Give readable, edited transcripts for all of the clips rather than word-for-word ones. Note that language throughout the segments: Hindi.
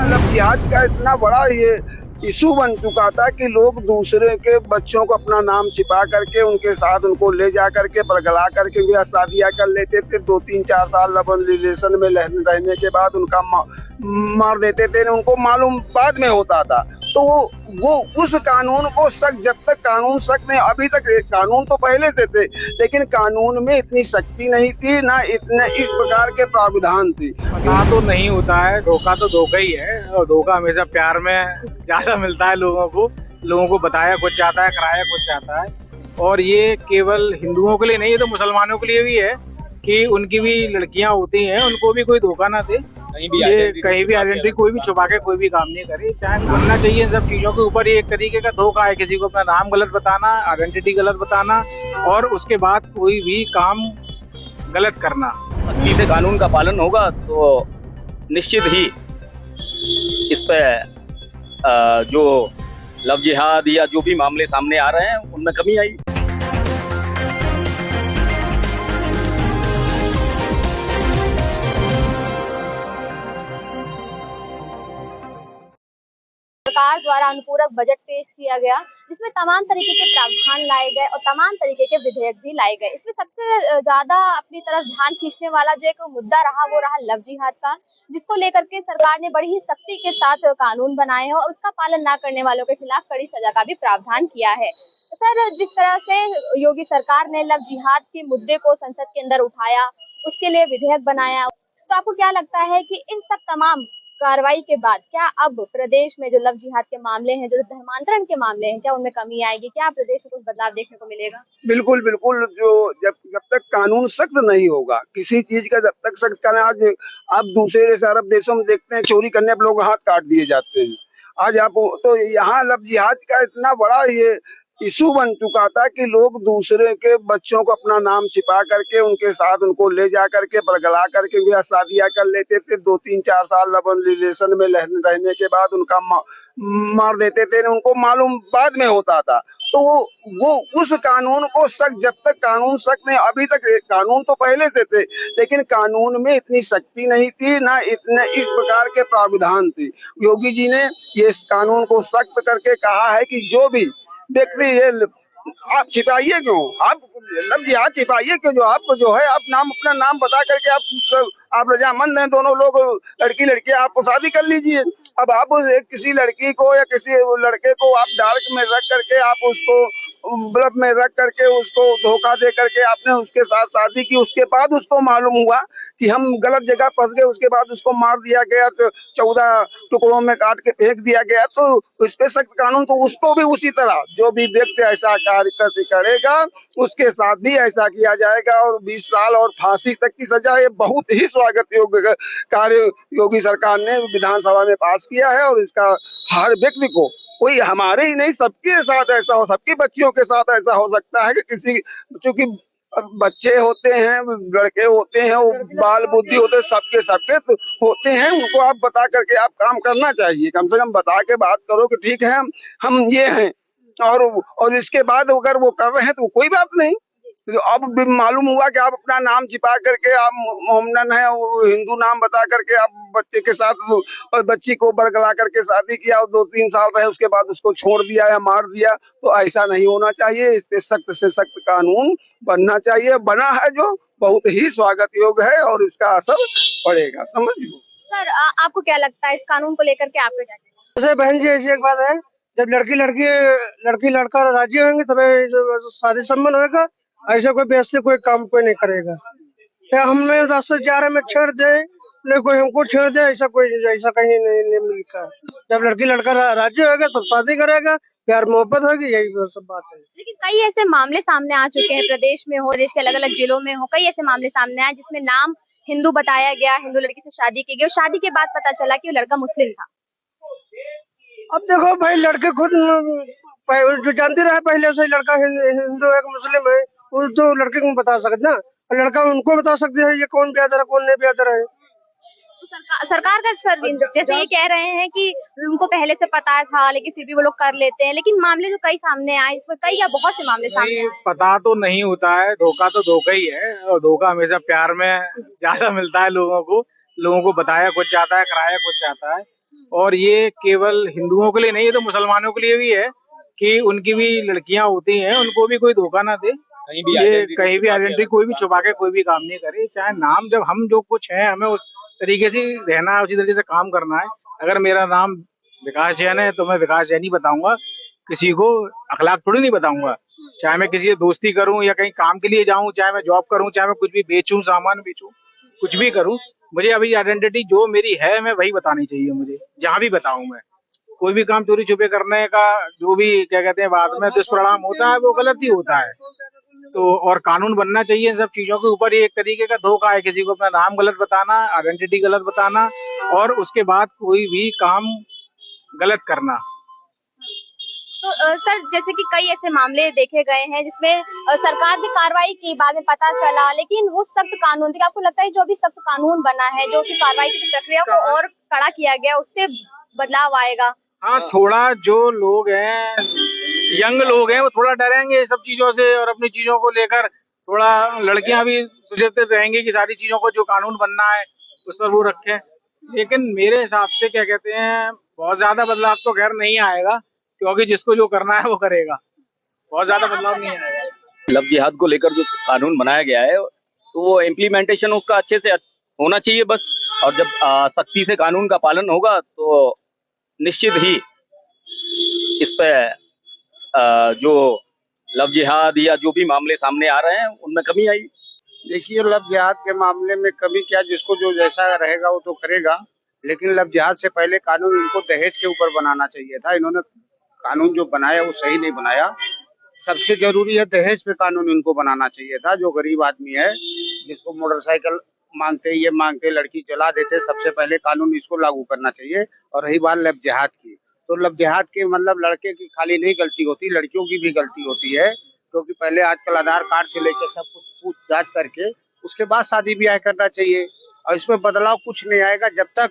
मतलब जिहाद का इतना बड़ा ये इशू बन चुका था कि लोग दूसरे के बच्चों को अपना नाम छिपा करके उनके साथ उनको ले जा करके परगला करके उनकी शादियां कर लेते थे। 2-3-4 साल रिलेशन में रहने के बाद उनका मार देते थे। उनको मालूम बाद में होता था। तो वो उस कानून को सख्त, जब तक कानून सख्त नहीं, अभी तक कानून तो पहले से थे लेकिन कानून में इतनी सख्ती नहीं थी, ना इतने इस प्रकार के प्रावधान थे। पता तो नहीं होता है, धोखा तो धोखा ही है और धोखा हमेशा प्यार में ज्यादा मिलता है लोगों को बताया कुछ जाता है, कराया कुछ जाता है। और ये केवल हिंदुओं के लिए नहीं, ये तो मुसलमानों के लिए भी है कि उनकी भी लड़कियां होती हैं, उनको भी कोई धोखा ना दे, कहीं भी आइडेंटिटी कोई भी छुपा के कोई भी काम नहीं करे। चाहे बनना चाहिए सब चीजों के ऊपर, ये एक तरीके का धोखा है, किसी को अपना नाम गलत बताना, आइडेंटिटी गलत बताना और उसके बाद कोई भी काम गलत करना। सख्ती से कानून का पालन होगा तो निश्चित ही इस पे जो लव जिहाद या जो भी मामले सामने आ रहे हैं उनमें कमी आई। सरकार द्वारा अनुपूरक बजट पेश किया गया जिसमें तमाम तरीके के प्रावधान लाए गए और तमाम तरीके के विधेयक भी लाए गए। इसमें सबसे ज्यादा अपनी तरफ ध्यान खींचने वाला जो एक मुद्दा रहा वो रहा लव जिहाद का, जिसको लेकर के सरकार ने बड़ी ही सख्ती के साथ कानून बनाए हैं और उसका पालन न करने वालों के खिलाफ कड़ी सजा का भी प्रावधान किया है। सर, जिस तरह से योगी सरकार ने लव जिहाद के मुद्दे को संसद के अंदर उठाया, उसके लिए विधेयक बनाया, तो आपको क्या लगता है कि इन सब तमाम कार्रवाई के बाद क्या अब प्रदेश में जो लव जिहाद के मामले हैं, जो धर्मांतरण के मामले हैं, क्या उनमें कमी आएगी? क्या प्रदेश में कुछ बदलाव देखने को मिलेगा? बिल्कुल बिल्कुल। जो जब तक कानून सख्त नहीं होगा किसी चीज का, जब तक सख्त करना, आज आप दूसरे जैसे अरब देशों में देखते हैं चोरी करने पर लोग हाथ काट दिए जाते हैं। आज आप तो यहाँ लव जिहाद का इतना बड़ा ये इशू बन चुका था कि लोग दूसरे के बच्चों को अपना नाम छिपा करके उनके साथ उनको ले जा करके परगला करके उनकी शादियां कर लेते थे। 2-3-4 साल रिलेशन में रहने के बाद उनका मार देते थे। उनको मालूम बाद में होता था। तो वो उस कानून को सख्त, जब तक कानून सख्त नहीं, अभी तक कानून तो पहले से थे लेकिन कानून में इतनी सख्ती नहीं थी, ना इतने इस प्रकार के प्रावधान थे। योगी जी ने ये कानून को सख्त करके कहा है कि जो भी व्यक्ति ये आप छिपाइए क्यों, आप लव जिहाद छिपाइए क्यों, जो आपको जो है आप नाम अपना नाम बता करके आप रजामंद हैं, दोनों लोग लड़की लड़की आप शादी कर लीजिए। अब आप किसी लड़की को या किसी लड़के को आप डार्क में रख करके आप उसको ब्लब में रख करके उसको धोखा दे करके आपने उसके साथ शादी की, उसके बाद उसको मालूम हुआ कि हम गलत जगह फंस गए, उसके बाद उसको मार दिया गया, तो 14 टुकड़ों में काट के फेंक दिया गया। तो उस पे सख्त कानून, तो उसको भी उसी तरह जो भी व्यक्ति ऐसा कार्य करेगा उसके साथ भी ऐसा किया जाएगा और 20 साल और फांसी तक की सजा। ये बहुत ही स्वागत योग्य कार्य योगी सरकार ने विधानसभा में पास किया है और इसका हर व्यक्ति को, कोई हमारे ही नहीं सबके साथ ऐसा हो, सबकी बच्चियों के साथ ऐसा हो सकता है कि किसी, क्योंकि बच्चे होते हैं, लड़के होते हैं, वो बाल बुद्धि होते हैं, सबके होते हैं। उनको आप बता करके आप काम करना चाहिए, कम से कम बता के बात करो कि ठीक है हम ये हैं, और इसके बाद अगर वो कर रहे हैं तो कोई बात नहीं। तो अब भी मालूम हुआ कि आप अपना नाम छिपा करके आप मोहम्मदन है, वो हिंदू नाम बता करके आप बच्चे के साथ और बच्ची को बरगला करके शादी किया और 2-3 साल रहे, उसके बाद उसको छोड़ दिया या मार दिया। तो ऐसा नहीं होना चाहिए। इस पे सख्त से सख्त कानून बनना चाहिए। बना है जो बहुत ही स्वागत योग्य है और इसका असर पड़ेगा, समझ लो। सर, आपको क्या लगता है इस कानून को लेकर के आपका क्या कहना है? जैसे बहन जी, ऐसी एक बात है, जब लड़की लड़का राजी होंगे तभी शादी संपन्न होगा। ऐसे कोई बेइज्जती कोई काम कोई नहीं करेगा। क्या हमें रास्ते जा रहे में छेड़ दे, कोई हमको छेड़ दे, ऐसा कहीं नहीं मिलता। जब लड़की लड़का राजी होगा तो शादी करेगा, प्यार मोहब्बत होगी, यही सब बात है। लेकिन कई ऐसे मामले सामने आ चुके हैं, प्रदेश में हो, देश के अलग अलग जिलों में हो, कई ऐसे मामले सामने आए जिसमें नाम हिंदू बताया गया, हिंदू लड़की से शादी की गई और शादी के बाद पता चला कि वो लड़का मुस्लिम था। अब देखो भाई, लड़के खुद जो जानते रहे पहले से लड़का हिंदू है कि मुस्लिम है, वो तो लड़के को बता सकते ना, लड़का उनको बता सकते है ये कौन बेहतर है कौन नहीं बेहतर है। तो सरकार का सर जैसे ये कह रहे हैं कि उनको पहले से पता था लेकिन फिर भी वो लोग कर लेते हैं, लेकिन मामले जो कई सामने आए, इसमें कई या बहुत से मामले सामने आए। पता तो नहीं होता है, धोखा तो धोखा ही है और धोखा हमेशा प्यार में ज्यादा मिलता है लोगों को बताया कुछ जाता है, कराया कुछ जाता है। और ये केवल हिंदुओं के लिए नहीं, ये तो मुसलमानों के लिए भी है कि उनकी भी लड़कियां होती हैं, उनको भी कोई धोखा ना दे। ये कहीं भी आइडेंटिटी कोई भी छुपा के कोई भी काम नहीं करे। चाहे नाम, जब हम जो कुछ है हमें उस तरीके से रहना है, उसी तरीके से काम करना है। अगर मेरा नाम विकास जैन है तो मैं विकास जैन ही बताऊंगा, किसी को अखलाक थोड़ी नहीं बताऊंगा। चाहे मैं किसी से दोस्ती करूं या कहीं काम के लिए जाऊं, चाहे मैं जॉब करूं, चाहे मैं कुछ भी बेचूं, सामान बेचूं, कुछ भी करूं, मुझे अभी आइडेंटिटी जो मेरी है मैं वही बतानी चाहिए। मुझे जहां भी बताऊं मैं, कोई भी काम चोरी छुपे करने का जो भी क्या कहते हैं बाद में दुष्परिणाम होता है वो गलत ही होता है। तो और कानून बनना चाहिए इन सब चीजों के ऊपर। ये एक तरीके का धोखा है, किसी को अपना नाम गलत बताना, आइडेंटिटी गलत बताना और उसके बाद कोई भी काम गलत करना। तो सर, जैसे कि कई ऐसे मामले देखे गए हैं जिसमें सरकार ने कार्रवाई की, बाद में पता चला, लेकिन वो सख्त कानून थे। आपको लगता है जो अभी सख्त कानून बना है, जो उसकी कार्रवाई की प्रक्रिया को और कड़ा किया गया, उससे बदलाव आएगा? हाँ, थोड़ा जो लोग हैं, यंग लोग हैं, वो थोड़ा डरेंगे इस सब चीजों से और अपनी चीजों को लेकर थोड़ा, लड़कियां भी सुचेत रहेंगी कि सारी चीजों को जो कानून बनना है उस पर वो रखें। लेकिन मेरे हिसाब से क्या कहते हैं, बहुत ज्यादा बदलाव तो खैर नहीं आएगा, क्योंकि जिसको जो करना है वो करेगा। बहुत ज्यादा बदलाव नहीं आएगा। लव जिहाद को लेकर जो कानून बनाया गया है तो वो इम्प्लीमेंटेशन उसका अच्छे से होना चाहिए बस। और जब सख्ती से कानून का पालन होगा तो निश्चित ही इस पे जो लव जिहाद या जो भी मामले सामने आ रहे हैं उनमें कमी आई। देखिए, लव जिहाद के मामले में कभी क्या, जिसको जो जैसा रहेगा वो तो करेगा, लेकिन लव जिहाद से पहले कानून इनको दहेज के ऊपर बनाना चाहिए था। इन्होंने कानून जो बनाया वो सही नहीं बनाया। सबसे जरूरी है दहेज पे कानून इनको बनाना चाहिए था। जो गरीब आदमी है, जिसको मोटरसाइकिल मांगते, ये मांगते, लड़की चला देते, सबसे पहले कानून इसको लागू करना चाहिए। और रही बात लव जिहाद की, तो लव जिहाद के मतलब लड़के की खाली नहीं गलती होती, लड़कियों की भी गलती होती है। क्योंकि पहले आजकल आधार कार्ड से लेकर सब कुछ पूछ जांच करके उसके बाद शादी ब्याह करना चाहिए। और इसमें बदलाव कुछ नहीं आएगा जब तक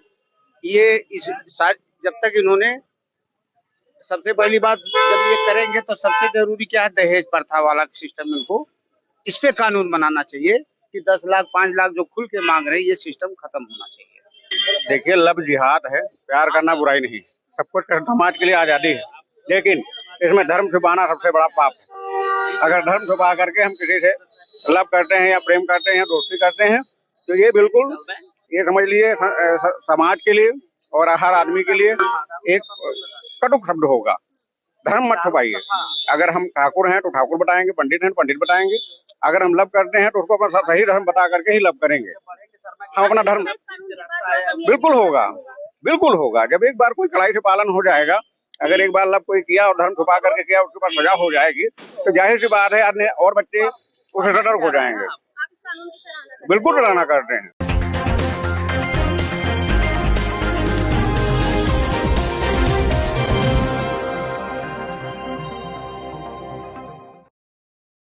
जब तक इन्होंने, सबसे पहली बात, जब ये करेंगे तो सबसे जरूरी क्या है, दहेज प्रथा वाला सिस्टम इनको इस पे कानून बनाना चाहिए कि 10 लाख 5 लाख जो खुल के मांग रहे हैं, ये सिस्टम खत्म होना चाहिए। देखिए, लव जिहाद है, प्यार करना बुराई नहीं, सब कुछ समाज के लिए आजादी है, लेकिन इसमें धर्म छुपाना सबसे बड़ा पाप है। अगर धर्म छुपा करके हम किसी से लव करते हैं या प्रेम करते हैं या दोस्ती करते हैं तो ये बिल्कुल, ये समझ लीजिए समाज के लिए और हर आदमी के लिए एक कटुक शब्द होगा। धर्म मत छुपाइए। अगर हम ठाकुर हैं तो ठाकुर बताएंगे, पंडित हैं तो पंडित बताएंगे। अगर हम लव करते हैं तो उसको अपना सही धर्म बता करके ही लव करेंगे। हम अपना धर्म, बिल्कुल होगा, बिल्कुल होगा। जब एक बार कोई कड़ाई से पालन हो जाएगा, अगर एक बार लव कोई किया और धर्म छुपा करके किया, उसके पास सजा हो जाएगी, तो जाहिर सी बात है और बच्चे उससे सतर्क हो जाएंगे। बिल्कुल सराहना करते हैं।